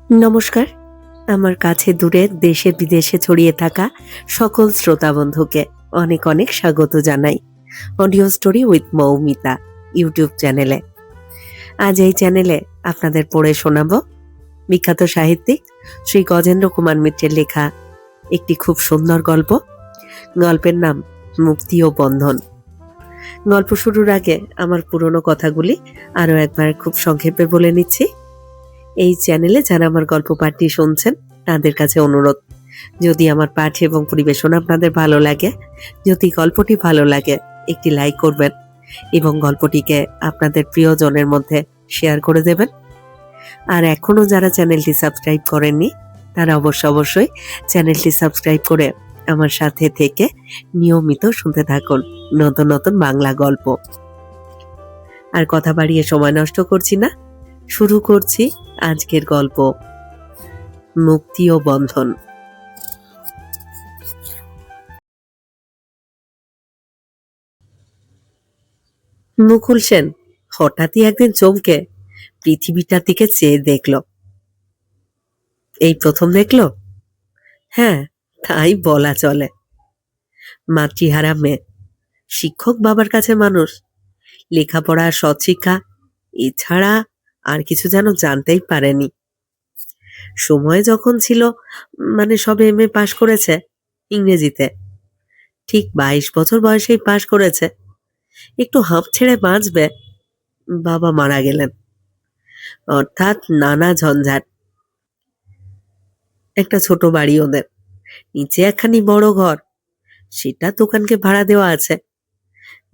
নমস্কার। আমার কাছে দূরে দেশে বিদেশে ছড়িয়ে থাকা সকল শ্রোতা বন্ধুকে অনেক অনেক স্বাগত জানাই audio story with Moumita YouTube চ্যানেলে। আজ এই চ্যানেলে আপনাদের পড়ে শোনাব বিখ্যাত সাহিত্যিক শ্রী গজেন্দ্র কুমার মিত্রের লেখা একটি খুব সুন্দর গল্প। গল্পের নাম মুক্তি ও বন্ধন। গল্প শুরুর আগে আমার পুরনো কথাগুলি আরও একবার খুব সংক্ষেপে বলে নিচ্ছি। এই চ্যানেলে যারা আমার গল্প পাঠটি শুনছেন তাদের কাছে অনুরোধ, যদি আমার পাঠ এবং পরিবেশনা আপনাদের ভালো লাগে, যদি গল্পটি ভালো লাগে, একটি লাইক করবেন এবং গল্পটিকে আপনাদের প্রিয়জনের মধ্যে শেয়ার করে দেবেন। আর এখনও যারা চ্যানেলটি সাবস্ক্রাইব করেননি তারা অবশ্যই চ্যানেলটি সাবস্ক্রাইব করে আমার সাথে থেকে নিয়মিত শুনতে থাকুন নতুন নতুন বাংলা গল্প। আর কথা বাড়িয়ে সময় নষ্ট করছি না, শুরু করছি আজকের গল্প মুক্তি ও বন্ধন। মুকুল সেন হঠাৎই একদিন চমকে পৃথিবীটার দিকে চেয়ে দেখল। এই প্রথম দেখল? হ্যাঁ, তাই বলা চলে। মাতৃহারা মেয়ে, শিক্ষক বাবার কাছে মানুষ, লেখাপড়া সৎশিক্ষা এছাড়া আর কিছু যেন জানতেই পারেনি। সময় যখন ছিল, মানে সবে এমএ পাশ করেছে ইংরেজিতে, ঠিক 22 বছর বয়সেই পাশ করেছে। একটু হাঁপ ছেড়ে বাঁচবে, বাবা মারা গেলেন। অর্থাৎ নানা ঝঞ্ঝাট। একটা ছোট বাড়ি ওদের, নিচে একখানি বড় ঘর, সেটা দোকানকে ভাড়া দেওয়া আছে।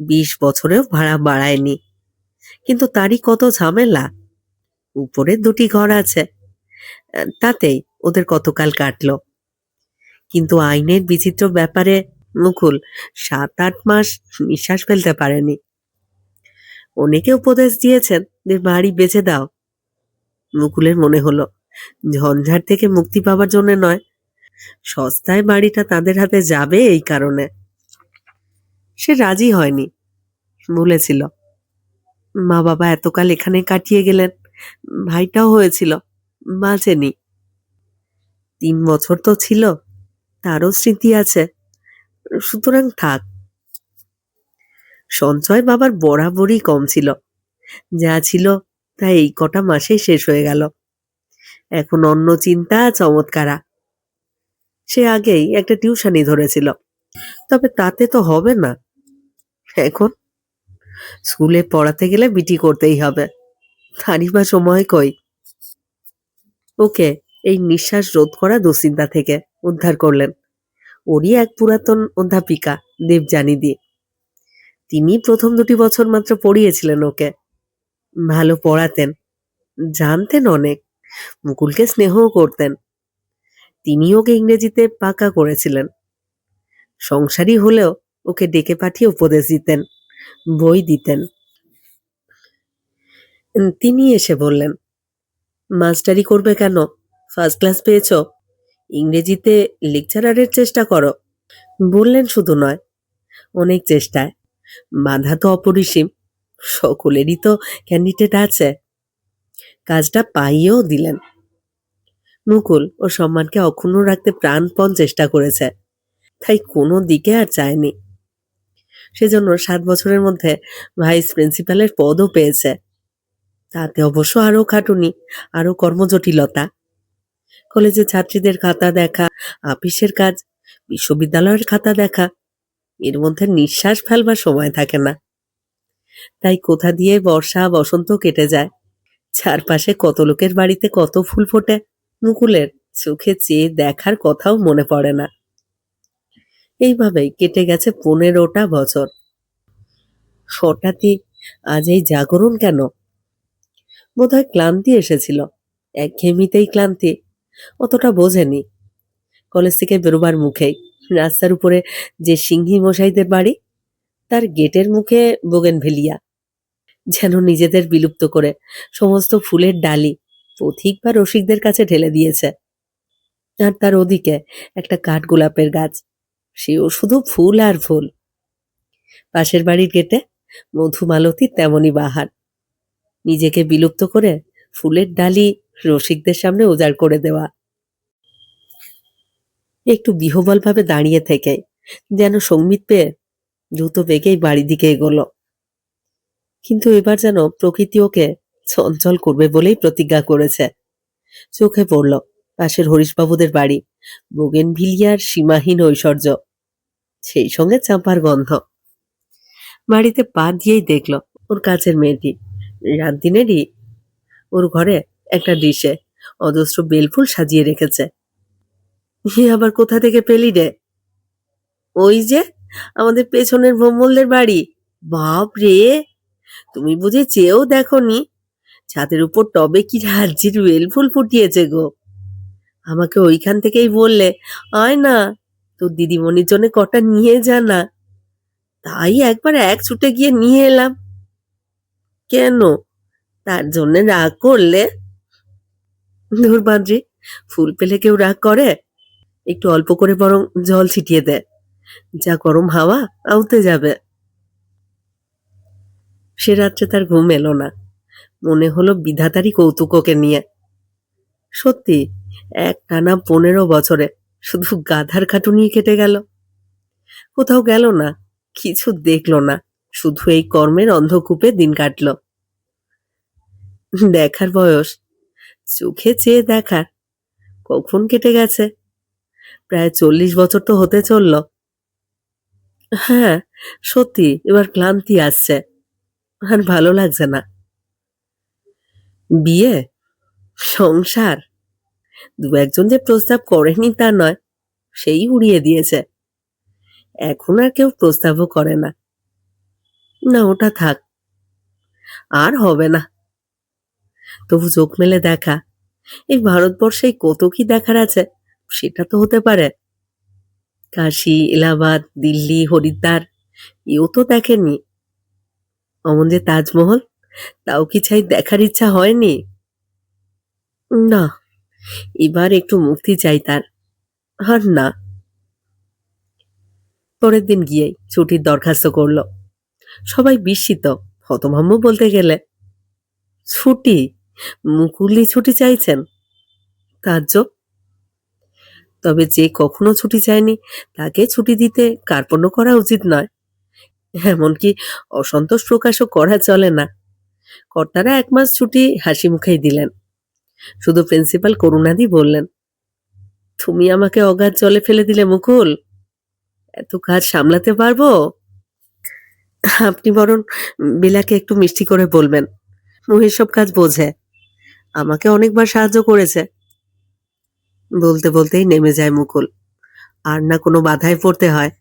20 বছরেও ভাড়া বাড়ায়নি, কিন্তু তারই কত ঝামেলা। উপরে 2টি ঘর আছে, তাতেই ওদের কতকাল কাটলো। কিন্তু আইনের বিচিত্র ব্যাপারে মুকুল 7-8 মাস নিঃশ্বাস ফেলতে পারেনি। অনেকে উপদেশ দিয়েছেন যে বাড়ি বেচে দাও। মুকুলের মনে হলো ঝঞ্ঝাট থেকে মুক্তি পাওয়ার জন্য নয়, সস্তায় বাড়িটা তাদের হাতে যাবে এই কারণে। সে রাজি হয়নি, বলেছিল মা বাবা এতকাল এখানে কাটিয়ে গেলেন, ভাইটাও হয়েছিল, বাঁচেনি। 3 বছর তো ছিল, তারও স্মৃতি আছে, সুতরাং থাক। সঞ্চয় বাবার বরাবরই কম ছিল, যা ছিল তা এই কটা মাসেই শেষ হয়ে গেল। এখন অন্য চিন্তা চমৎকারা। সে আগেই একটা টিউশনি ধরেছিল, তবে তাতে তো হবে না। এখন স্কুলে পড়াতে গেলে বিটি করতেই হবে, তারই বা সময় কই। ওকে এই নিঃশ্বাস রোধ করা দুশ্চিন্তা থেকে উদ্ধার করলেন ওরই এক পুরাতন অধ্যাপিকা দেবযানী দি। তিনি প্রথম 2টি বছর মাত্র পড়িয়েছিলেন ওকে। ভালো পড়াতেন, জানতেন অনেক, মুকুলকে স্নেহও করতেন। তিনি ওকে ইংরেজিতে পাকা করেছিলেন। সংসারী হলেও ওকে ডেকে পাঠিয়ে উপদেশ দিতেন, বই দিতেন। তিনি এসে বললেন, মাস্টারি করবে কেন? ফার্স্ট ক্লাস পেয়েছ, ইংরেজিতে লেকচারারের চেষ্টা করো। বললেন শুধু নয়, অনেক চেষ্টায়। বাধা তো অপরিসীম, সকলেরই তো ক্যান্ডিডেট আছে। কাজটা পাইয়েও দিলেন। মুকুল ও সম্মানকে অক্ষুণ্ণ রাখতে প্রাণপণ চেষ্টা করেছে, তাই কোনো দিকে আর চায়নি। সেজন্য 7 বছরের মধ্যে ভাইস প্রিন্সিপালের পদও পেয়েছে। তাতে অবশ্য আরও খাটুনি, আরও কর্মজটিলতা। কলেজে ছাত্রীদের খাতা দেখা, আপিসের কাজ, বিশ্ববিদ্যালয়ের খাতা দেখা, এর মধ্যে নিঃশ্বাস ফেলবার সময় থাকে না। তাই কোথা দিয়ে বর্ষা বসন্ত কেটে যায়, চারপাশে কত লোকের বাড়িতে কত ফুল ফোটে, মুকুলের চোখে চেয়ে দেখার কথাও মনে পড়ে না। এইভাবেই কেটে গেছে 15টা বছর। হঠাৎই আজ এই জাগরণ কেন? বোধহয় ক্লান্তি এসেছিল, একঘেয়েমিতেই ক্লান্তি। অতটা বোঝেনি। কলেজ থেকে বেরোবার মুখেই রাস্তার উপরে যে সিংহী মশাইদের বাড়ি, তার গেটের মুখে বোগেনভেলিয়া, যেন নিজেদের বিলুপ্ত করে সমস্ত ফুলের ডালি পথিক বা রসিকদের কাছে ঢেলে দিয়েছে। আর তার ওদিকে একটা কাঠগোলাপের গাছ, সেও শুধু ফুল আর ফুল। পাশের বাড়ির গেটে মধুমালতী তেমনি বাহার, নিজেকে বিলুপ্ত করে ফুলের ডালি রসিকদের সামনে উজাড় করে দেওয়া। একটু বিহ্বলভাবে দাঁড়িয়ে থেকে যেন সংবিত পেয়ে দ্রুত বেগেই বাড়ির দিকে এগোলো। কিন্তু এবার যেন প্রকৃতি ওকে চঞ্চল করবে বলেই প্রতিজ্ঞা করেছে। চোখে পড়ল পাশের হরিশবাবুদের বাড়ি, বোগেনভিলিয়ার সীমাহীন ঐশ্বর্য, সেই সঙ্গে চাঁপার গন্ধ। বাড়িতে পা দিয়েই দেখল ওর কাছের মেয়েটি রাত দিনেরই ওর ঘরে একটা ডিশে অজস্র বেলফুল সাজিয়ে রেখেছে। হে আবার কোথা থেকে পেলি রে? ওই যে আমাদের পেছনের ভোমলদের বাড়ি। বাপ রে, তুমি বুঝি চেয়েও দেখোনি? ছাদের উপর টবে কি রাজ্যের বেলফুল ফুটিয়েছে গো। আমাকে ওইখান থেকেই বললে, আয় না তোর দিদিমণির জন্য কটা নিয়ে যা না। তাই একবার এক ছুটে গিয়ে নিয়ে এলাম। কেন, তার জন্য রাগ করলে? ধুর বাদ্রি, ফুল পেলে কেউ রাগ করে? একটু অল্প করে বরং জল ছিটিয়ে দে, যা গরম হাওয়া আউতে যাবে। সে রাত্রে তার ঘুম এলো না। মনে হলো বিধাতারই কৌতুক ওকে নিয়ে। সত্যি এক টানা 15 বছরে শুধু গাধার খাটুনিই কেটে গেল। কোথাও গেল না, কিছু দেখলো না, শুধু এই কর্মের অন্ধকূপে দিন কাটল। দেখার বয়স, চোখে চেয়ে দেখার, কখন কেটে গেছে। প্রায় 40 বছর তো হতে চলল। হ্যাঁ, সত্যি এবার ক্লান্তি আসছে, আর ভালো লাগছে না। বিয়ে, সংসার, দু একজন যে প্রস্তাব করেনি তা নয়, সেই উড়িয়ে দিয়েছে। এখন আর কেউ প্রস্তাবও করে না। না, ওটা থাক, আর হবে না। তবু চোখ মেলে দেখা, এই ভারতবর্ষে কত কি দেখার আছে সেটা তো হতে পারে। কাশী, এলাহাবাদ, দিল্লি, হরিদ্বার, এও তো দেখেনি। অমন যে তাজমহল, তাও কি চাই দেখার ইচ্ছা হয়নি? না, এবার একটু মুক্তি চাই তার। আর না। পরের দিন গিয়েই ছুটির দরখাস্ত করলো। সবাই বিস্মিত, হতভম্ব বলতে গেলে। ছুটি? মুকুলই ছুটি চাইছেন? তাজ্জব। তবে যে কখনো ছুটি চায়নি তাকে ছুটি দিতে কার্পণ্য করা উচিত নয়। এমনকি অসন্তোষ প্রকাশও করা চলে না। কর্তারা 1 মাস ছুটি হাসি মুখেই দিলেন। শুধু প্রিন্সিপাল করুণাদি বললেন, তুমি আমাকে অগাধ জলে ফেলে দিলে মুকুল, এত কাজ সামলাতে পারবো? আপনি বরং বিলাকে একটু মিষ্টি করে বলবেন, ও এসব কাজ বোঝে, আমাকে অনেকবার সাহায্য করেছে। বলতে বলতেই নেমে যায় মুকুল, আর না কোনো বাধায় পড়তে হয়।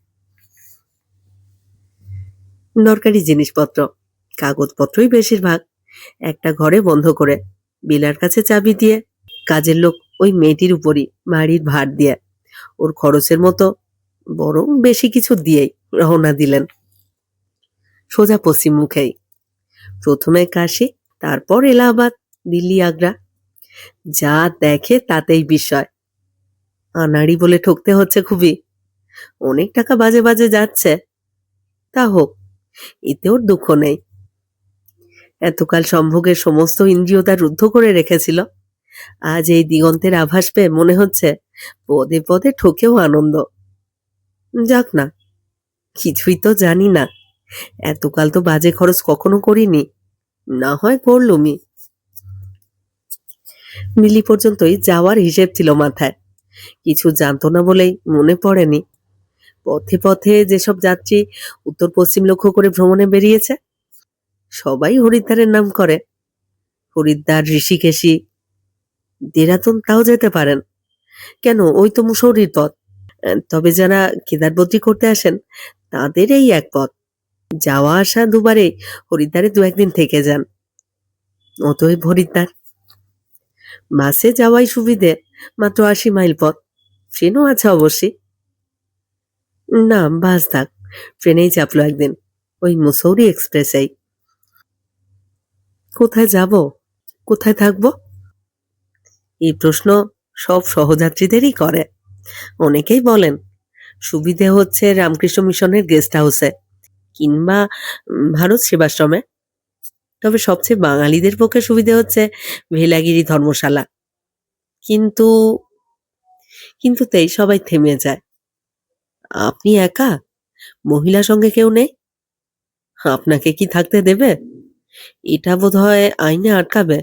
দরকারি জিনিসপত্র, কাগজপত্রই বেশিরভাগ, একটা ঘরে বন্ধ করে, বিলার কাছে চাবি দিয়ে, কাজের লোক ওই মেয়েটির উপরই বাড়ির ভার দিয়ে, ওর খরচের মতো বরং বেশি কিছু দিয়েই রওনা দিলেন সোজা পশ্চিম মুখেই। প্রথমে কাশী, তারপর এলাহাবাদ, দিল্লি, আগ্রা। যা দেখে তাতেই বিস্ময়। আনাড়ি বলে ঠকতে হচ্ছে খুবই, অনেক টাকা বাজে বাজে যাচ্ছে। তা হোক, এতে ওর দুঃখ নেই। এতকাল সম্ভোগের সমস্ত ইন্দ্রিয় তার রুদ্ধ করে রেখেছিল। আজ এই দিগন্তের আভাস পেয়ে মনে হচ্ছে পদে পদে ঠকেও আনন্দ। যাক না, কিছুই তো জানি না, এতকাল তো বাজে খরচ কখনো করিনি, না হয় করলুমই। দিল্লি পর্যন্তই যাওয়ার হিসেব ছিল মাথায়, কিছু জানতো না বলেই মনে পড়েনি। পথে পথে যেসব যাত্রী উত্তর পশ্চিম লক্ষ্য করে ভ্রমণে বেরিয়েছে, সবাই হরিদ্বারের নাম করে। হরিদ্বার, ঋষিকেশি, দেরাদুন তাও যেতে পারেন। কেন, ওই তো মুসৌরির পথ। তবে যারা কেদারবদ্রী করতে আসেন তাদের এই এক পথ, যাওয়া আসা দুবারে হরিদ্বারে 2-1 দিন থেকে যান। অতএব হরিদ্বার। বাসে যাওয়াই সুবিধে, মাত্র 80 মাইল পথ, ট্রেনও আছে অবশ্যই। না, বাস থাক, ট্রেনেই চাপলো একদিন, ওই মুসৌরি এক্সপ্রেসেই। কোথায় যাব, কোথায় থাকবো, এই প্রশ্ন সব সহযাত্রীদেরই করে। অনেকেই বলেন সুবিধে হচ্ছে রামকৃষ্ণ মিশনের গেস্ট হাউসে কিংবা ভারত সেবাশ্রমে। তবে সবচেয়ে বাঙালিদের পক্ষে সুবিধে হচ্ছে ভেলাগিরি ধর্মশালা। কিন্তু কিন্তু সবাই থেমে যায়। আপনি একা? মহিলা সঙ্গে কেউ নেই? আপনাকে কি থাকতে দেবে? এটা বোধহয় আইনে আটকাবে।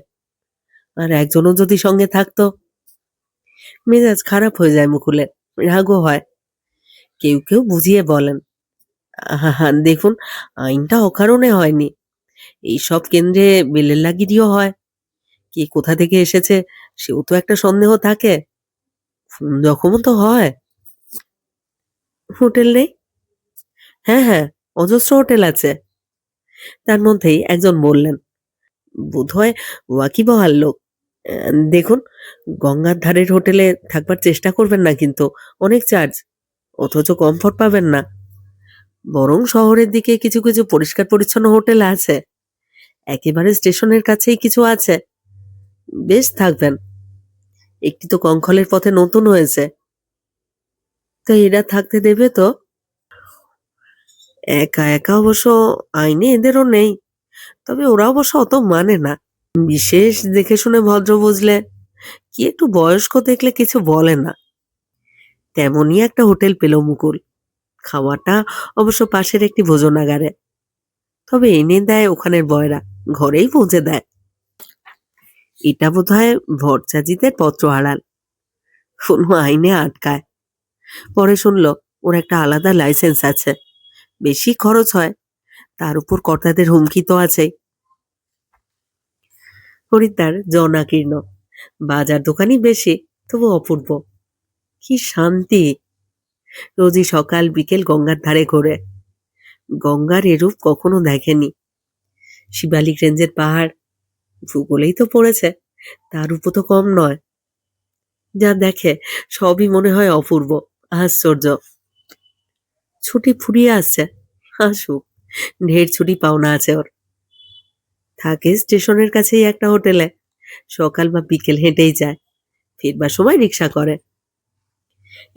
আর একজনও যদি সঙ্গে থাকতো। মেজাজ খারাপ হয়ে যায় মুকুলের, রাগও হয়। কেউ কেউ বুঝিয়ে বলেন, দেখুন, আইনটা অকারণে হয়নি। এইসব কেন্দ্রে বেলেল্লাগিরিও হয়। কে কোথা থেকে এসেছে সেও তো একটা সন্দেহ থাকে। খুন জখমও তো হয়। হোটেল নেই? হ্যাঁ হ্যাঁ, অজস্র হোটেল আছে। তার মধ্যেই একজন বললেন, বোধহয় ওয়াকিবহাল লোক। দেখুন, গঙ্গার ধারের হোটেলে থাকবার চেষ্টা করবেন না কিন্তু, অনেক চার্জ, অথচ কমফোর্ট পাবেন না। বরং শহরের দিকে কিছু কিছু পরিষ্কার পরিচ্ছন্ন হোটেল আছে, একেবারে স্টেশনের কাছেই কিছু আছে, বেশ থাকবেন। একটি তো কঙ্খলের পথে নতুন হয়েছে। তো এরা থাকতে দেবে তো? একা একা অবশ্য আইনে এদেরও নেই, তবে ওরা অবশ্য অত মানে না। বিশেষ দেখে শুনে ভদ্র বুঝলে, কি একটু বয়স্ক দেখলে কিছু বলে না। তেমনই একটা হোটেল পেল মুকুল। খাওয়াটা অবশ্য পাশের একটি ভোজনাগারে, তবে এনে দেয় ওখানের বয়রা, ঘরেই পৌঁছে দেয়। এটা বোধহয় ভরচাজিদের পত্র আড়াল, কোনো আইনে আটকায়। পরে শুনলো ওর একটা আলাদা লাইসেন্স আছে, বেশি খরচ হয়, তার উপর কর্তাদের হুমকি তো আছেই। হরিদ্বার জনাকীর্ণ, বাজার দোকানই বেশি, তবু অপূর্ব। কি শান্তি! রোজই সকাল বিকেল গঙ্গার ধারে ঘোরে। গঙ্গার এরূপ কখনো দেখেনি। শিবালিক রেঞ্জের পাহাড়, ভূগোলেই তো পড়েছে, তার উপর তো কম নয়। যা দেখে সবই মনে হয় অপূর্ব, আশ্চর্য। ছুটি ফুরিয়ে আসছে, আসুক, ঢের ছুটি পাওনা আছে ওর। থাকে স্টেশনের কাছেই একটা হোটেলে, সকাল বা বিকেল হেঁটেই যায়, ফিরবার সময় রিক্সা করে।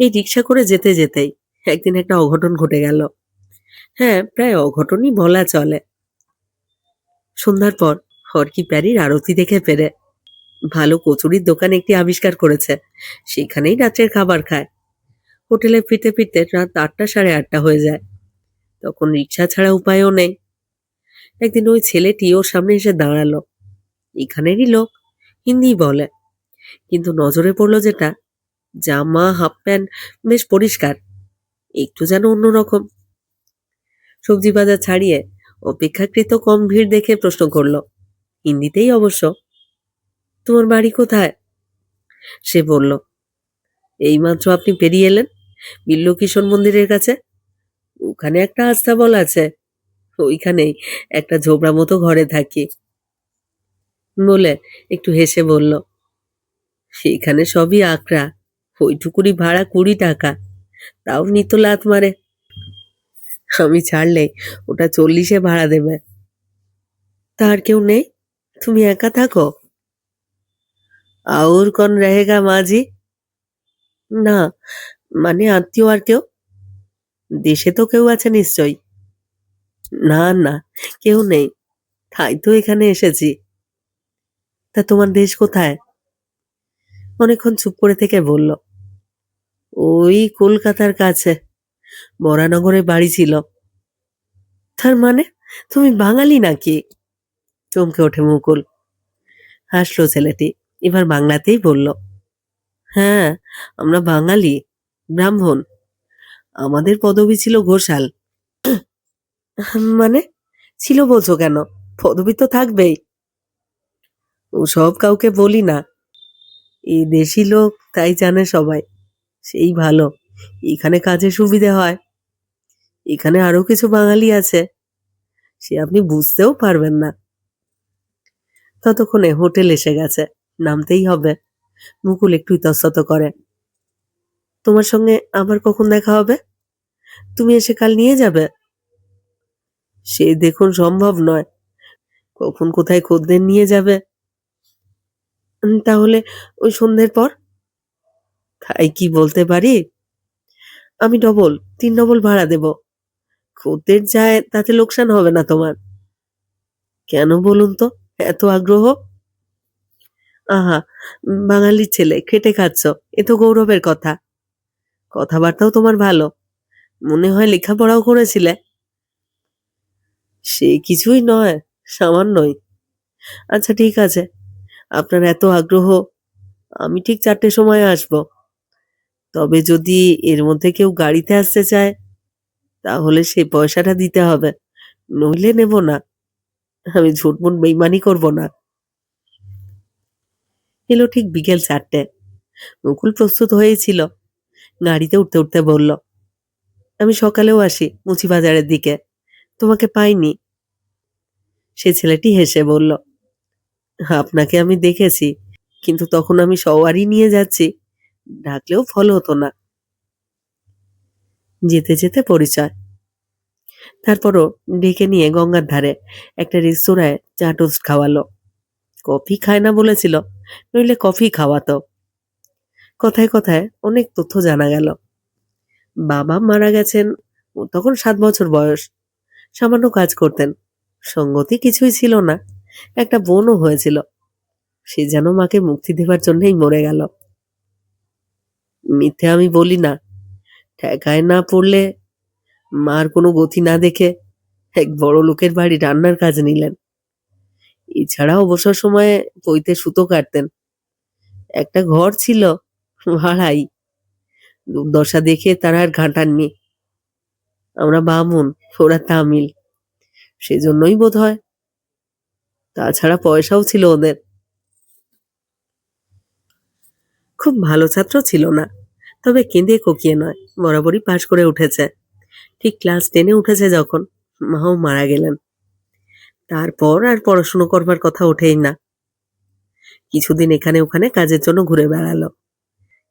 এই রিক্সা করে যেতে যেতেই একদিন একটা অঘটন ঘটে গেল। হ্যাঁ, প্রায় অঘটনই বলা চলে। সন্ধ্যার পর হরকি প্যারির আরতি দেখে ফেরে। ভালো কচুরির দোকান একটি আবিষ্কার করেছে, সেখানেই রাত্রের খাবার খায়। হোটেলে ফিরতে ফিরতে রাত 8টা 8:30 হয়ে যায়। তখন রিক্সা ছাড়া উপায়ও নেই। একদিন ওই ছেলেটি ওর সামনে এসে দাঁড়ালো। এখানেরই লোক, হিন্দি বলে, কিন্তু নজরে পড়লো যেটা, জামা হাফ প্যান্ট বেশ পরিষ্কার, একটু যেন অন্যরকম। সবজি বাজার ছাড়িয়ে অপেক্ষাকৃত কম ভিড় দেখে প্রশ্ন করলো, হিন্দিতেই অবশ্য, তোমার বাড়ি কোথায়? সে বলল, এইমাত্র আপনি পেরিয়ে এলেন, বিল্লকিশোর মন্দিরের কাছে, ওখানে একটা আস্তাবল আছে, ওইখানেই একটা ঝোপড়া মতো ঘরে থাকি। বলে একটু হেসে বলল, সেখানে সবই আকড়া, ওইটুকুরি ভাড়া 20 টাকা, তাও নিত লাত মারে। আমি ছাড়লে ওটা 40-এ ভাড়া দেবে। তার কেউ নেই? তুমি একা থাকো? আউর কন রহেগা মাঝি? না, মানে আত্মীয় আর কেউ? দেশে তো কেউ আছে নিশ্চয়ই। না না, কেউ নেই, তাই তো এখানে এসেছি। তা তোমার দেশ কোথায়? অনেকক্ষণ চুপ করে থেকে বলল, ওই কলকাতার কাছে, বরানগরে বাড়ি ছিল। তার মানে তুমি বাঙালি নাকি? চমকে ওঠে মুকুল। হাসলো ছেলেটি, এবার বাংলাতেই বলল, হ্যাঁ, আমরা বাঙালি, ব্রাহ্মণ। আমাদের পদবি ছিল ঘোষাল। মানে, ছিল বলছো কেন? পদবি তো থাকবেই। ওসব কাউকে বলি না, এই দেশি লোক, তাই জানে সবাই, সেই ভালো। এখানে কাজে সুবিধে হয়। এখানে আরো কিছু বাঙালি আছে, সে আপনি বুঝতেও পারবেন না। ততক্ষণে হোটেল এসে গেছে, নামতেই হবে। মুকুল একটু ইতস্তত করে, তোমার সঙ্গে আবার কখন দেখা হবে? তুমি এসে কাল নিয়ে যাবে? সে দেখুন সম্ভব নয়, কখন কোথায় খদ্দের নিয়ে যাবে। তাহলে ওই সন্ধ্যের পর? তাই কি বলতে পারি? আমি ডবল, 3 ডবল ভাড়া দেব। খদ্দের যায় তাতে লোকসান হবে না তোমার? কেন বলুন তো, এত আগ্রহ? আহা, বাঙালির ছেলে, খেটে খাচ্ছ, এ তো গৌরবের কথা। কথাবার্তাও তোমার ভালো, মনে হয় লেখাপড়াও করেছিলে। সে কিছুই নয়, সামান্যই। আচ্ছা ঠিক আছে, আপনার এত আগ্রহ, আমি ঠিক 4টের সময় আসবো। তবে যদি এর মধ্যে কেউ গাড়িতে আসতে চায়, তাহলে সেই পয়সাটা দিতে হবে, নইলে নেব না। আমি ঝুটমুট বেইমানি করব না। এলো ঠিক বিকেল 4টে। মুকুল প্রস্তুত হয়েছিল, গাড়িতে উঠতে উঠতে বলল, আমি সকালেও আসি মুচিবাজারের দিকে, তোমাকে পাইনি। সে ছেলেটি হেসে বলল, আপনাকে আমি দেখেছি, কিন্তু তখন আমি সওয়ারি নিয়ে যাচ্ছি, ডাকলেও ফল হতো না। যেতে যেতে পরিচয়। তারপরও ডেকে নিয়ে গঙ্গার ধারে একটা রেস্তোরাঁয় চা টোস্ট খাওয়ালো। কফি খায় না বলেছিল, নইলে কফি খাওয়াতো। কথায় কথায় অনেক তথ্য জানা গেল। বাবা মারা গেছেন, ওর তখন 7 বছর বয়স। সামান্য কাজ করতেন, সঙ্গতি কিছুই ছিল না। একটা বোনও হয়েছিল, সে যেন মাকে মুক্তি দেবার জন্যই মরে গেল। মিথ্যে আমি বলি না, ঠেকায় না পড়লে মার কোনো গতি না দেখে এক বড় লোকের বাড়ি রান্নার কাজ নিলেন। এছাড়া অবসর সময়ে বইতে সুতো কাটতেন। একটা ঘর ছিল, ভাড়াই। দুর্দশা দেখে তারা আর ঘাঁটাননি। আমরা বামুন, ওরা তামিল, সেজন্যই বোধ হয়। তাছাড়া পয়সাও ছিল ওদের। খুব ভালো ছাত্র ছিল না, তবে কেঁদে কোকিয়ে নয়, বরাবরই পাশ করে উঠেছে। ঠিক ক্লাস 10-এ উঠেছে যখন মাও মারা গেলেন, তারপর আর পড়াশুনো করবার কথা ওঠেই না। কিছুদিন এখানে ওখানে কাজের জন্য ঘুরে বেড়ালো,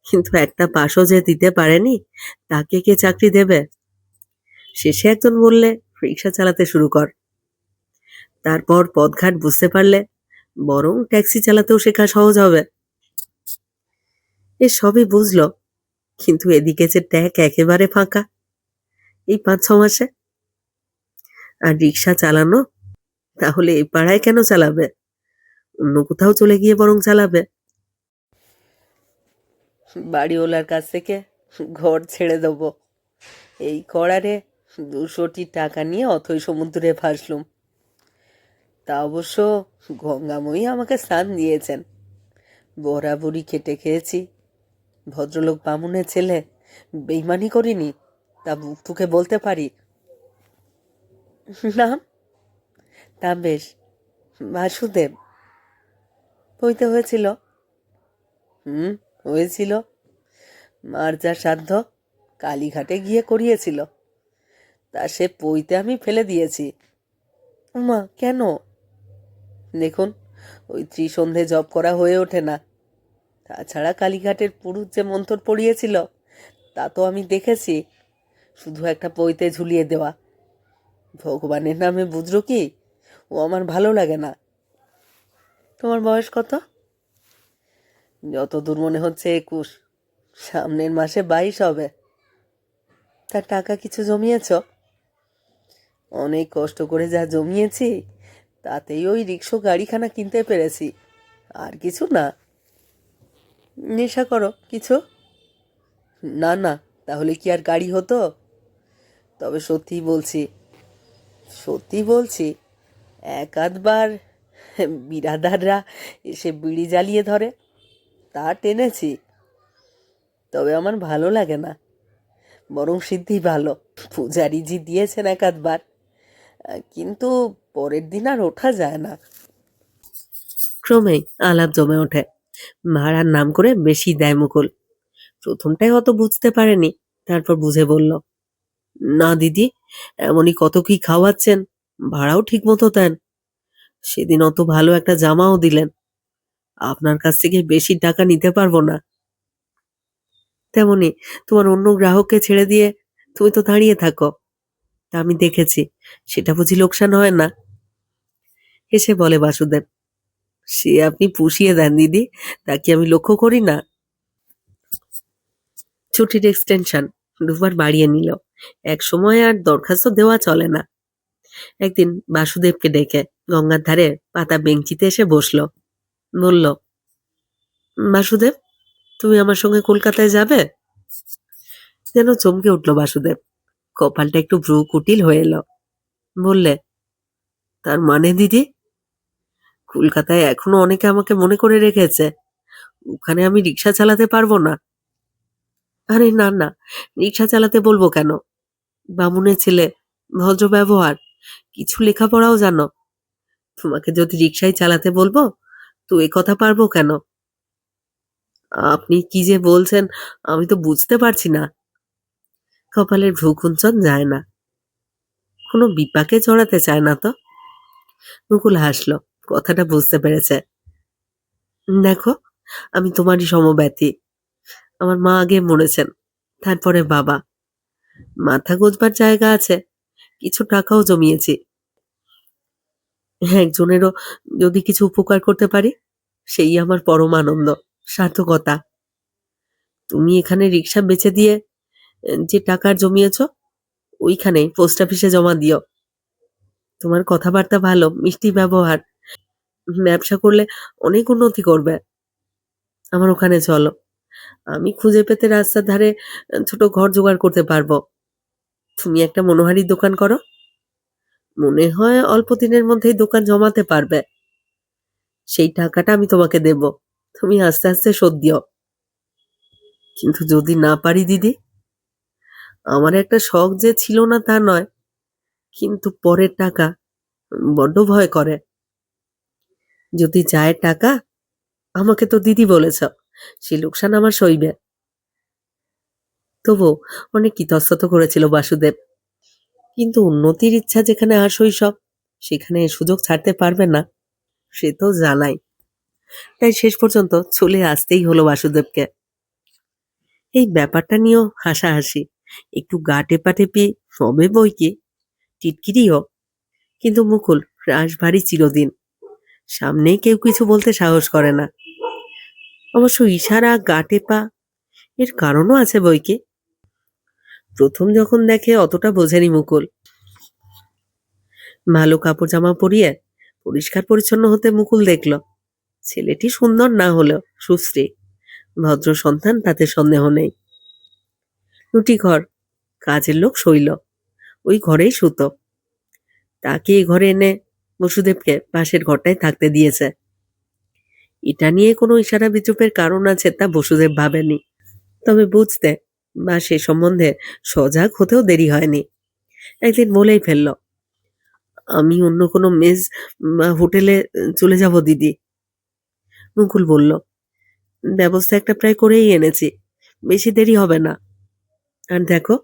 কিন্তু একটা পাশও যে দিতে পারেনি, তাকে কে চাকরি দেবে? শেষে একজন বললে, রিক্সা চালাতে শুরু কর। তারপর পথঘাট বুঝতে পারলে বরং ট্যাক্সি চালাতেও শেখা সহজ হবে। এ সবই বুঝলো, কিন্তু এদিকে যে ট্যাগ একেবারে ফাঁকা এই 5-6 মাসে। আর রিক্সা চালানো, তাহলে এই পাড়ায় কেন চালাবে? অন্য কোথাও চলে গিয়ে বরং চালাবে। বাড়িওয়ালার কাছ থেকে ঘর ছেড়ে দেবো, এই করারে 200টি টাকা নিয়ে অথই সমুদ্রে ভাসলুম। তা অবশ্য গঙ্গাময়ী আমাকে স্নান দিয়েছেন, বরাবরই খেটে খেয়েছি। ভদ্রলোক বামুনের ছেলে, বেইমানি করিনি, তা বুক ঠুকে বলতে পারি। নাম? তা বেশ, বাসুদেব। বইতে হয়েছিল। হয়েছিল। মার যা সাধ্য কালীঘাটে গিয়ে করিয়েছিল, তা সে পইতে আমি ফেলে দিয়েছি। মা, কেন? দেখুন, ওই ত্রিসন্ধে জপ করা হয়ে ওঠে না। তাছাড়া কালীঘাটের পুরুষ যে মন্ত্র পড়িয়েছিল, তা তো আমি দেখেছি, শুধু একটা পইতে ঝুলিয়ে দেওয়া। ভগবানের নামে বুঝলো কি, ও আমার ভালো লাগে না। তোমার বয়স কত? যতদূর মনে হচ্ছে 21, সামনের মাসে 22 হবে। তার টাকা কিছু জমিয়েছ? অনেক কষ্ট করে যা জমিয়েছি, তাতেই ওই রিক্সা গাড়িখানা কিনতে পেরেছি, আর কিছু না। নেশা করো কিছু? না না, তাহলে কি আর গাড়ি হতো? তবে সত্যি বলছি, সত্যি বলছি, এক আধবার বিরাদাররা এসে বিড়ি জ্বালিয়ে ধরে, তা টেনেছি। তবে আমার ভালো লাগে না, বরং সিদ্ধি ভালো। পূজারিজি দিয়েছেন এক আধবার, কিন্তু পরের দিন আর ওঠা যায় না। ক্রমেই আলাপ জমে ওঠে। ভাড়ার নাম করে বেশি দেয় মুকুল। প্রথমটাই অত বুঝতে পারেনি, তারপর বুঝে বলল, না দিদি, এমনই কত কি খাওয়াচ্ছেন, ভাড়াও ঠিক মতো দেন। সেদিন অত ভালো একটা জামাও দিলেন, আপনার কাছ থেকে বেশি টাকা নিতে পারবো না। তেমনি তোমার অন্য গ্রাহককে ছেড়ে দিয়ে তুমি তো দাঁড়িয়ে থাকো, তা আমি দেখেছি, সেটা বুঝি লোকসান হয় না? এসে বলে বাসুদেব, সে আপনি পুষিয়ে দেন দিদি, তা কি আমি লক্ষ্য করি না? ছুটির এক্সটেনশন 2বার বাড়িয়ে নিল। এক সময় আর দরখাস্ত দেওয়া চলে না। একদিন বাসুদেবকে ডেকে, গঙ্গার ধারে পাতা বেঞ্চিতে এসে বসলো। বলল, বাসুদেব, তুমি আমার সঙ্গে কলকাতায় যাবে? যেন চমকে উঠল বাসুদেব। কপালটা একটু ভ্রু কুটিল হয়ে এলো। বললে, তার মানে দিদি? কলকাতায় এখনো অনেকে আমাকে মনে করে রেখেছে ওখানে আমি রিক্সা চালাতে পারবো না। আরে না না, রিক্সা চালাতে বলবো কেন? বামুনের ছেলে, ভদ্র ব্যবহার, কিছু লেখাপড়াও জানো। তোমাকে যদি রিক্সায় চালাতে বলবো তো এ কথা পারবো কেন? আপনি কি যে বলছেন আমি তো বুঝতে পারছি না। কপালের ভ্রুকুঞ্চন যায় না, কোনো বিপাকে জড়াতে চায় না তো। মুকুল হাসলো, কথাটা বুঝতে পেরেছে। দেখো, আমি তোমারই সমব্যথী। আমার মা আগে মরেছেন, তারপরে বাবা। মাথা গোঁজবার জায়গা আছে, কিছু টাকাও জমিয়েছি। একজনেরও যদি কিছু উপকার করতে পারি সেই আমার পরম আনন্দ, সার্থকতা। তুমি এখানে রিক্সা বেচে দিয়ে যে টাকা জমিয়েছ ওইখানে পোস্ট অফিসে জমা দিও। তোমার কথাবার্তা ভালো, মিষ্টি ব্যবহার, ব্যবসা করলে অনেক উন্নতি করবে। আমার ওখানে চলো, আমি খুঁজে পেতে রাস্তার ধারে ছোট ঘর জোগাড় করতে পারবো। তুমি একটা মনোহারীর দোকান করো, মনে হয় অল্প দিনের মধ্যেই দোকান জমাতে পারবে। সেই টাকাটা আমি তোমাকে দেব, তুমি আস্তে আস্তে শোধ দিও। কিন্তু যদি না পারি দিদি? আমার একটা শখ যে ছিল না তা নয়, কিন্তু পরের টাকা বড্ড ভয় করে। যদি যায় টাকা, আমাকে তো দিদি বলেছ, সে লোকসান আমার সইবে। তবু অনেক ইতস্তত করেছিল বাসুদেব। কিন্তু উন্নতির ইচ্ছা যেখানে আর শৈশব, সেখানে সুযোগ ছাড়তে পারবে না, সে তো জানাই। তাই শেষ পর্যন্ত চলে আসতেই হলো বাসুদেবকে। এই ব্যাপারটা নিয়েও হাসাহাসি, একটু গা টেপাটেপি হবে বই কি, টিটকিরিও। কিন্তু মুকুল রাশভারী চিরদিন, সামনেই কেউ কিছু বলতে সাহস করে না। অবশ্য ইশারা, গা টেপা এর কারণও আছে বই কি। প্রথম যখন দেখে অতটা বোঝেনি মুকুল। ভালো কাপড় জামা পরিয়ে পরিষ্কার পরিচ্ছন্ন হতে মুকুল দেখল ছেলেটি সুন্দর না হলেও সুশ্রী, ভদ্র সন্তান, তাতে সন্দেহ নেই। দুটি ঘর, কাজের লোক শৈল ওই ঘরেই শুতো। তাকে এই ঘরে এনে বসুদেবকে পাশের ঘরটায় থাকতে দিয়েছে। এটা নিয়ে কোনো ইশারা বিদ্রুপের কারণ আছে তা বসুদেব ভাবেনি। তবে বুঝতে বা সে সম্বন্ধে সজাগ হতেও দেরি হয়নি। একদিন বলেই ফেলল, আমি অন্য কোনো মেস বা হোটেলে চলে যাব দিদি। মুকুল বলল, ব্যবস্থা একটা প্রায় করেই এনেছি, বেশি দেরি হবে না। আর দেখো,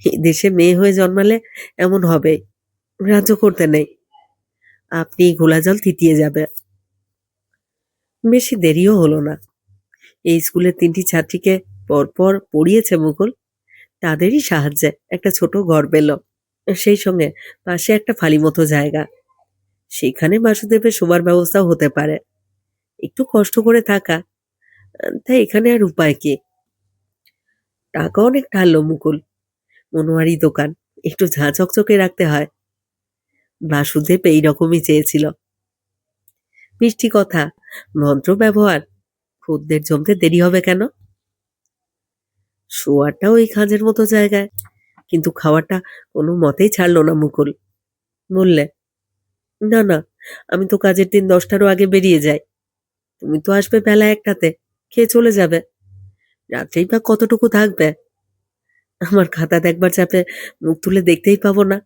এই দেশে মেয়ে হয়ে জন্মালে এমন হবেই, রাজ্য করতে নেই, আপনি ঘোলা জল থিতিয়ে যাবে। বেশি দেরিও হলো না। এই স্কুলের 3টি ছাত্রীকে পরপর পড়িয়েছে মুকুল, তাদেরই সাহায্যে একটা ছোট ঘর পেল। সেই সঙ্গে পাশে একটা ফালি মতো জায়গা, সেখানে বাসুদেবের শোবার ব্যবস্থাও হতে পারে। একটু কষ্ট করে থাকা, তাই এখানে আর উপায় কি। টাকা অনেক ঢাললো মুকুল। মনোহারি দোকান একটু ঝাঁ চকচকে রাখতে হয়, বাসুদেব এইরকমই চেয়েছিল। মিষ্টি কথা, ভদ্র ব্যবহার, খদ্দের জমতে দেরি হবে কেন। শোয়াটাও ওই খাঁজের মতো জায়গায়, কিন্তু খাওয়াটা কোনো মতেই ছাড়লো না মুকুল। বললে, না না, আমি তো কাজের দিন 10টারও আগে বেরিয়ে যাই। তুমি তো আসবে বেলা 1টাতে, খেয়ে চলে যাবে। রাত্রেই বা কতটুকু থাকবে? আমার খাতা দেখবার চাপে মুখ তুলে দেখতেই পাবো না।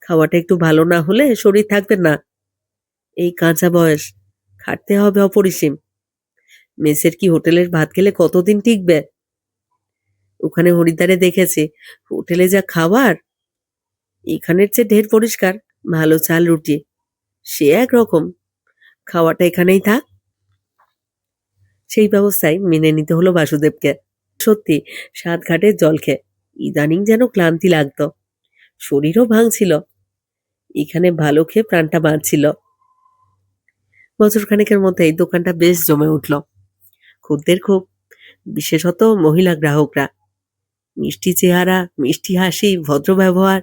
খাওয়াটা একটু ভালো না হলে শরীর থাকবে না। এই কাঁচা বয়স, খাটতে হবে অপরিসীম। মেসের কি হোটেলের ভাত খেলে কতদিন টিকবে? ওখানে হরিদ্বারে দেখেছি, হোটেলে যা খাবার, এখানের চেয়ে ঢের পরিষ্কার, ভালো চাল রুটি, সে একরকম। খাওয়াটা এখানেই থাক। সেই ব্যবস্থায় মেনে নিতে হলো বাসুদেবকে। সত্যি, 7 ঘাটের জল খেয়ে ইদানিং যেন ক্লান্তি লাগতো, শরীরও ভাঙছিল। এখানে ভালো খেয়ে প্রাণটা বাঁচছিল। বছরখানেকের মধ্যে এই দোকানটা বেশ জমে উঠল। খদ্দের খুব, বিশেষত মহিলা গ্রাহকরা। মিষ্টি চেহারা, মিষ্টি হাসি, ভদ্র ব্যবহার।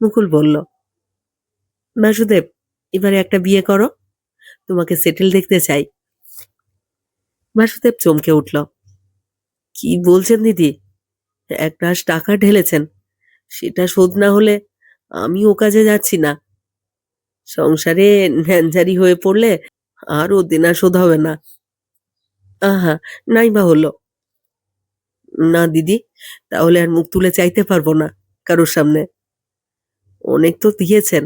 মুকুল বলল, বাসুদেব, এবারে একটা বিয়ে করো, তোমাকে সেটেল দেখতে চাই। বাসুদেব চমকে উঠল। কি বলছেন দিদি? এক রাশ টাকা ঢেলেছেন, সেটা শোধ না হলে আমি ও কাজে যাচ্ছি না। সংসারে ন্যাঞ্জারি হয়ে পড়লে আর ও দেনা শোধ হবে না। আহা, নাই বা হলো। না দিদি, তাহলে আর মুখ তুলে চাইতে পারবো না কারোর সামনে। অনেক তো দিয়েছেন,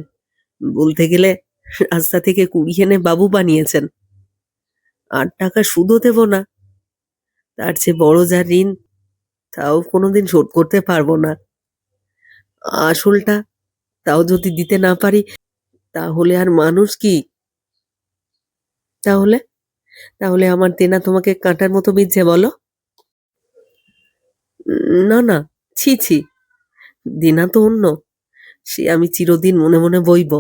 বলতে গেলে রাস্তা থেকে কুড়িয়ে এনে বাবু বানিয়েছেন। আর টাকা সুদও দেব না। তার চেয়ে বড় যা ঋণ, তাও কোনোদিন শোধ করতে পারবো না। আসলটা তাও যদি দিতে না পারি, তাহলে আর মানুষ কি? তাহলে তাহলে আমার দেনা তোমাকে কাঁটার মতো বিঁধছে বলো? না না, ছি ছি, দেনা তো অন্য, সে আমি চিরদিন মনে মনে বইব,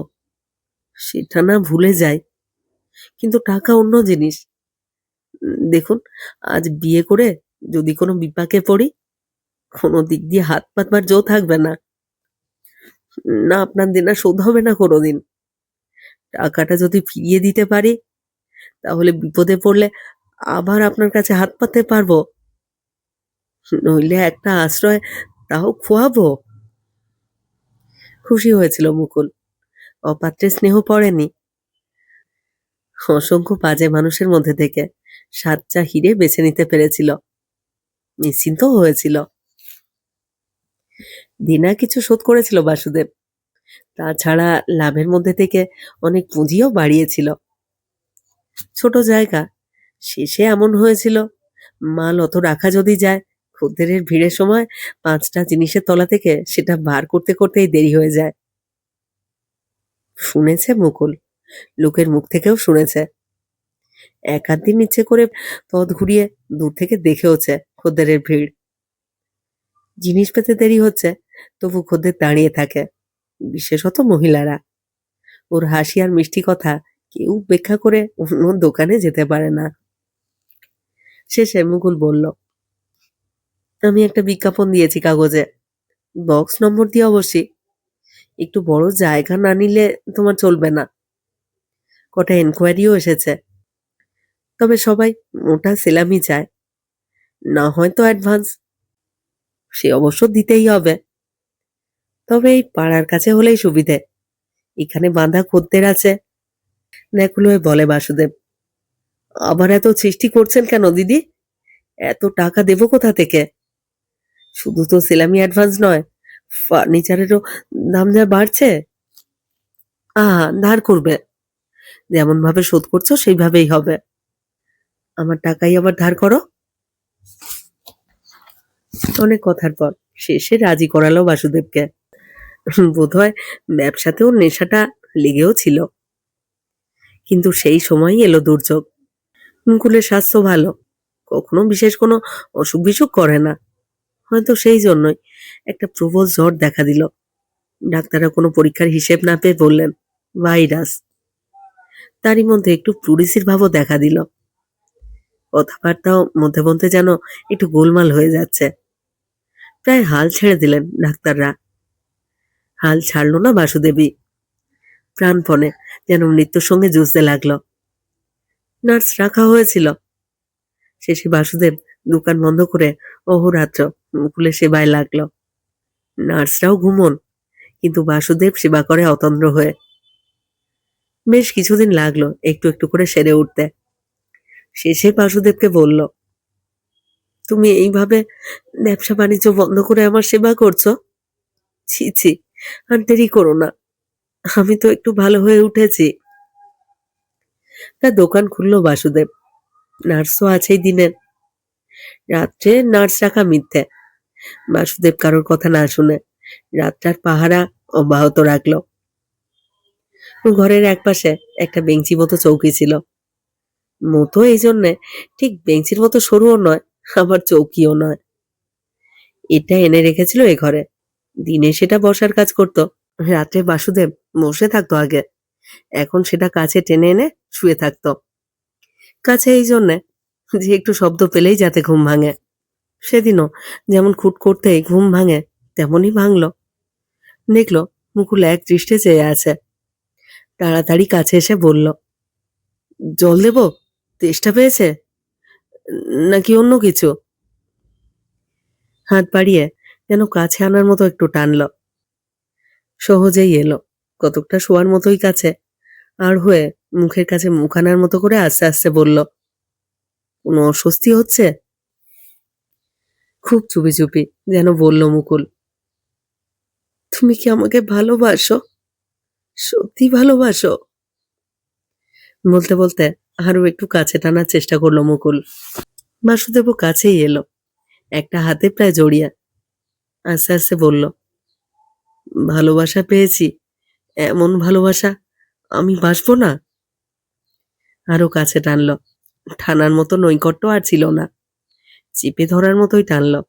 সেটা না ভুলে যাই। কিন্তু টাকা অন্য জিনিস। দেখুন, আজ বিয়ে করে যদি কোনো বিপাকে পড়ি, কোনো দিক দিয়ে হাত পাতবার জো থাকবে না। না আপনার দেনা শোধ হবে না কোনোদিন। টাকাটা যদি ফিরিয়ে দিতে পারি, তাহলে বিপদে পড়লে আবার আপনার কাছে হাত পাততে পারবো। নইলে একটা আশ্রয় তাও খোয়াবো। খুশি হয়েছিল মুকুল। অপাত্রে স্নেহ পড়েনি। অসংখ্য বাজে মানুষের মধ্যে থেকে সাচ্চা হিরে বেছে নিতে পেরেছিল। নিশ্চিন্ত হয়েছিল। দিনা কিছু শোধ করেছিল বাসুদেব। তাছাড়া লাভের মধ্যে থেকে অনেক পুঁজিও বাড়িয়েছিল। ছোট জায়গা, শেষে এমন হয়েছিল, মাল অত রাখা যদি যায়, খদ্দেরের ভিড়ের সময় 5টা জিনিসের তলা থেকে সেটা বার করতে করতেই দেরি হয়ে যায়। শুনেছে মুকুল, লোকের মুখ থেকেও শুনেছে। এক আধ দিন ইচ্ছে করে পথ ঘুরিয়ে দূর থেকে দেখেওছে খদ্দেরের ভিড়। জিনিস পেতে দেরি হচ্ছে, তবু খদ্দের দাঁড়িয়ে থাকে, বিশেষত মহিলারা। ওর হাসি আর মিষ্টি কথা কেউ উপেক্ষা করে অন্য দোকানে যেতে পারে না। শেষে মুকুল বলল, আমি একটা বিজ্ঞাপন দিয়েছি কাগজে, বক্স নম্বর দিয়ে অবশ্যই। একটু বড় জায়গা না নিলে তোমার চলবে না। কটা এনকোয়ারিও এসেছে, তবে সবাই মোটা সেলামি চায়। না হয়তো অ্যাডভান্স, সে অবশ্য দিতেই হবে। তবে এই পাড়ার কাছে হলেই সুবিধে, এখানে বাঁধা খদ্দের আছে। ব্যাকুল হয়ে বলে বাসুদেব, আবার এত সৃষ্টি করছেন কেন দিদি? এত টাকা দেবো কোথা থেকে? শুধু তো সেলামি অ্যাডভান্স নয়, ফার্নিচারেরও দাম যা বাড়ছে। ধার করবে, যেমন ভাবে শোধ করছো সেইভাবেই হবে। আমার টাকাই আবার ধার করো? অনেক কথার পর শেষে রাজি করালো বাসুদেবকে। বোধহয় ব্যবসাতেও নেশাটা লেগেও ছিল। কিন্তু সেই সময়ই এলো দুর্যোগ। মুকুলের স্বাস্থ্য ভালো, কখনো বিশেষ কোনো অসুখ বিসুখ করে না। হয়তো সেই জন্যই একটা প্রবল জ্বর দেখা দিল। ডাক্তাররা কোনো পরীক্ষার হিসেব না পেয়ে বললেন ভাইরাস। তারই মধ্যে একটু প্লুরিসির ভাবও দেখা দিল। কথাবার্তাও মধ্যে মধ্যে যেন একটু গোলমাল হয়ে যাচ্ছে। প্রায় হাল ছেড়ে দিলেন ডাক্তাররা। হাল ছাড়ল না বাসুদেবী। প্রাণপণে যেন মৃত্যুর সঙ্গে যুঝতে লাগলো। নার্স রাখা হয়েছিল। শেষে বাসুদেব দোকান বন্ধ করে অহোরাত্র মুকুলের সেবায় লাগলো। নার্সরাও ঘুমন, কিন্তু বাসুদেব সেবা করে অতন্দ্র হয়ে। বেশ কিছুদিন লাগলো একটু একটু করে সেরে উঠতে। শেষে বাসুদেবকে বলল, তুমি এইভাবে ব্যবসা বাণিজ্য বন্ধ করে আমার সেবা করছো? ছি ছি, আর দেরি করো না, আমি তো একটু ভালো হয়ে উঠেছি। তার দোকান খুললো বাসুদেব। নার্সও আছেই দিনের। রাত্রে নার্স রাখা মিথ্যে। বাসুদেব কারোর কথা না শুনে রাতটার পাহারা অব্যাহত রাখলো। ঘরের একপাশে একটা বেঞ্চি মতো চৌকি ছিল। মতো এই জন্যে, ঠিক বেঞ্চির মতো সরুও নয়, আবার চৌকিও নয়। এটা এনে রেখেছিল এ ঘরে। দিনে সেটা বসার কাজ করত, রাত্রে বাসুদেব বসে থাকতো আগে। এখন সেটা কাছে টেনে এনে শুয়ে থাকতো। কাছে এই জন্যে যে একটু শব্দ পেলেই যাতে ঘুম ভাঙে। সেদিনও যেমন খুট করতেই ঘুম ভাঙে, তেমনই ভাঙল। দেখলো মুকুল এক দৃষ্টে চেয়ে আছে। তাড়াতাড়ি কাছে এসে বলল, জল দেব? তেষ্টা পেয়েছে? নাকি অন্য কিছু? হাত বাড়িয়ে যেন কাছে আনার মতো একটু টানল। সহজেই এলো, কতকটা শোয়ার মতোই কাছে, আর হয়ে মুখের কাছে মুখ আনার মতো করে আস্তে আস্তে বলল, কোনো অস্বস্তি হচ্ছে? খুব চুপি চুপি যেন বলল মুকুল, তুমি কি আমাকে ভালোবাসো? সত্যি ভালোবাসো? বলতে বলতে আরো একটু কাছে টানার চেষ্টা করলো মুকুল। বাসুদেবও কাছেই এলো, একটা হাতে প্রায় জড়িয়ে আস্তে আস্তে বলল, ভালোবাসা পেয়েছি, এমন ভালোবাসা আমি বাসবো না? আরো কাছে টানলো, টানার মতো নৈকট্য আর ছিল না, চিপে ধরার মতোই টানলো।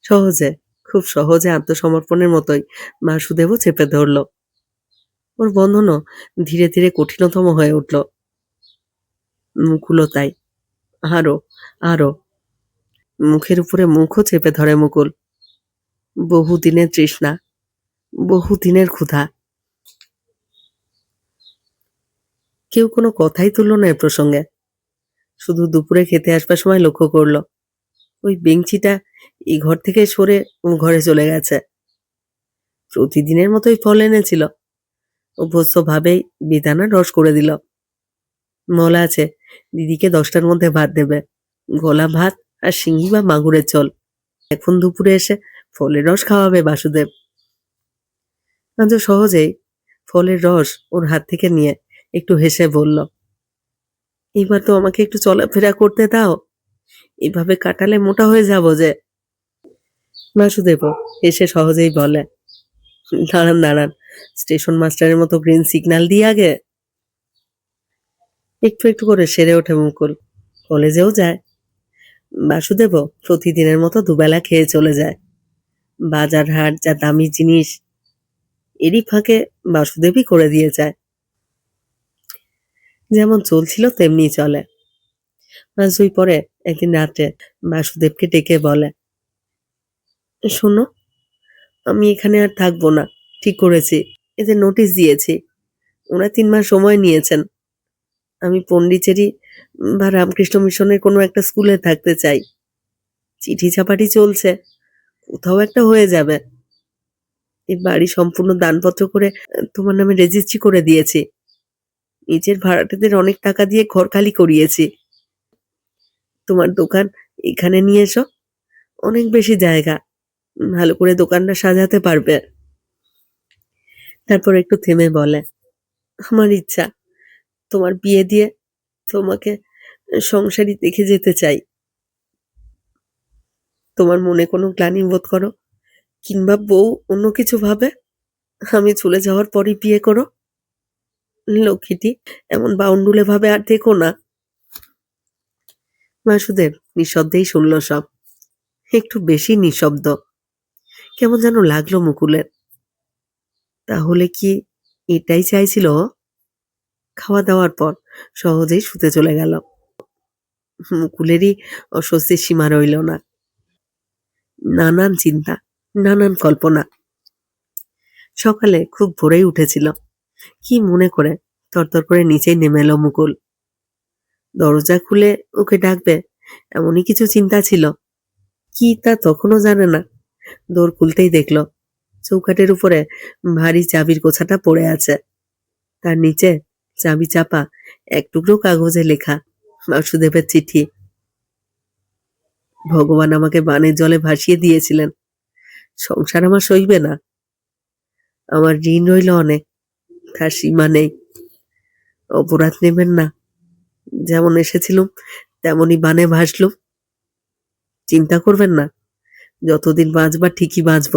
সহজে, খুব সহজে আত্মসমর্পণের মতোই বাসুদেবও চেপে ধরল। ওর বন্ধনও ধীরে ধীরে কঠিনতম হয়ে উঠল। মুকুলও তাই, আরো আরো। মুখের উপরে মুখও চেপে ধরে মুকুল। বহুদিনের তৃষ্ণা, বহুদিনের ক্ষুধা। কেউ কোনো কথাই তুলল না এ প্রসঙ্গে। শুধু দুপুরে খেতে আসবার সময় লক্ষ্য করলো, ওই বেঞ্চিটা এই ঘর থেকে সরে ও ঘরে চলে গেছে। প্রতিদিনের মতোই ফল এনেছিল, অভ্যস্ত ভাবেই বিধানা রস করে দিল। বলা আছে দিদিকে 10টার মধ্যে ভাত দেবে, গলা ভাত আর শিঙি বা মাগুরের ঝোল। এখন দুপুরে এসে ফলের রস খাওয়াবে বাসুদেব। আজও সহজেই ফলের রস ওর হাত থেকে নিয়ে একটু হেসে বলল, এবার তো আমাকে একটু চলাফেরা করতে দাও, এভাবে কাটালে মোটা হয়ে যাব যে। বাসুদেবও হেসে সহজেই বলে, দাঁড়ান দাঁড়ান, স্টেশন মাস্টারের মতো গ্রিন সিগন্যাল দিয়ে আগে। একটু একটু করে সেরে ওঠে মুকুল, কলেজেও যায়। বাসুদেবও প্রতিদিনের মতো দুবেলা খেয়ে চলে যায়। বাজার হাট যা দামি জিনিস এরই ফাঁকে বাসুদেবই করে দিয়ে যায়। যেমন চলছিল তেমনি চলে। মাস 2 পরে একদিন রাত্রে বাসুদেবকে ডেকে বলে, শোনো, আমি এখানে আর থাকবো না, ঠিক করেছি। এদের নোটিশ দিয়েছি, ওরা 3 মাস সময় নিয়েছেন। আমি পন্ডিচেরি বা রামকৃষ্ণ মিশনের কোনো একটা স্কুলে থাকতে চাই। চিঠি চাপাটি চলছে, কোথাও একটা হয়ে যাবে। এই বাড়ি সম্পূর্ণ দানপত্র করে তোমার নামে রেজিস্ট্রি করে দিয়েছি। নিজের ভাড়াটেদের অনেক টাকা দিয়ে ঘর খালি করিয়েছি। তোমার দোকান এখানে নিয়ে এসো, অনেক বেশি জায়গা, ভালো করে দোকানটা সাজাতে পারবে। তারপর একটু থেমে বলে, আমার ইচ্ছা তোমার বিয়ে দিয়ে তোমাকে সংসারী দেখে যেতে চাই। তোমার মনে কোনো গ্লানি বোধ করো কিংবা বউ অন্য কিছু ভাবে, আমি চলে যাওয়ার পরই বিয়ে করো। লক্ষ্মীটি এমন বাউন্ডুলে ভাবে আর দেখো না। বাসুদেব নিঃশব্দেই শুনল সব, একটু বেশি নিঃশব্দ। কেমন যেন লাগলো মুকুলের। তাহলে কি এটাই চাইছিল? খাওয়া দাওয়ার পর সহজেই শুতে চলে গেল। মুকুলেরই অস্বস্তির সীমা রইল না। নানান চিন্তা, নানান কল্পনা। সকালে খুব ভোরেই উঠেছিল, কি মনে করে তরতর করে নিচেই নেমে এলো মুকুল। দরজা খুলে ওকে ডাকবে এমনই কিছু চিন্তা ছিল, কি তা তখনও জানে না। দোর খুলতেই দেখল চৌকাঠের উপরে ভারী চাবির গোছাটা পড়ে আছে, তার নিচে চাবি চাপা এক টুকরো কাগজে লেখা বাসুদেবের চিঠি। ভগবান আমাকে বানের জলে ভাসিয়ে দিয়েছিলেন, সংসার আমার সইবে না। আমার ঋণ রইল অনেক, তার সীমা নেই। অপরাধ নেবেন না, যেমন এসেছিলুম তেমনই বানে ভাসলুম। চিন্তা করবেন না, যতদিন বাঁচবার ঠিকই বাঁচব।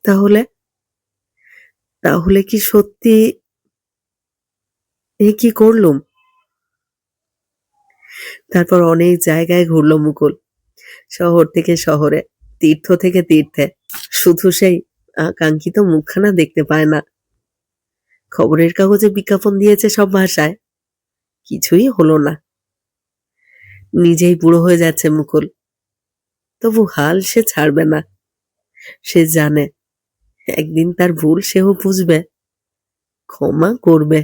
তাহলে তাহলে কি সত্যি এ কি করলুম? তারপর অনেক জায়গায় ঘুরল মুকুল, শহর থেকে শহরে, তীর্থ থেকে তীর্থে। শুধু সেই আকাঙ্ক্ষিত মুখখানা দেখতে পায় না। খবরের কাগজে বিজ্ঞাপন দিয়েছে সব ভাষায়, কিছুই হলো না। নিজেই বুড়ো হয়ে যাচ্ছে মুকুল, তবু হাল সে ছাড়বে না। সে জানে একদিন তার ভুল সেও বুঝবে, ক্ষমা করবে।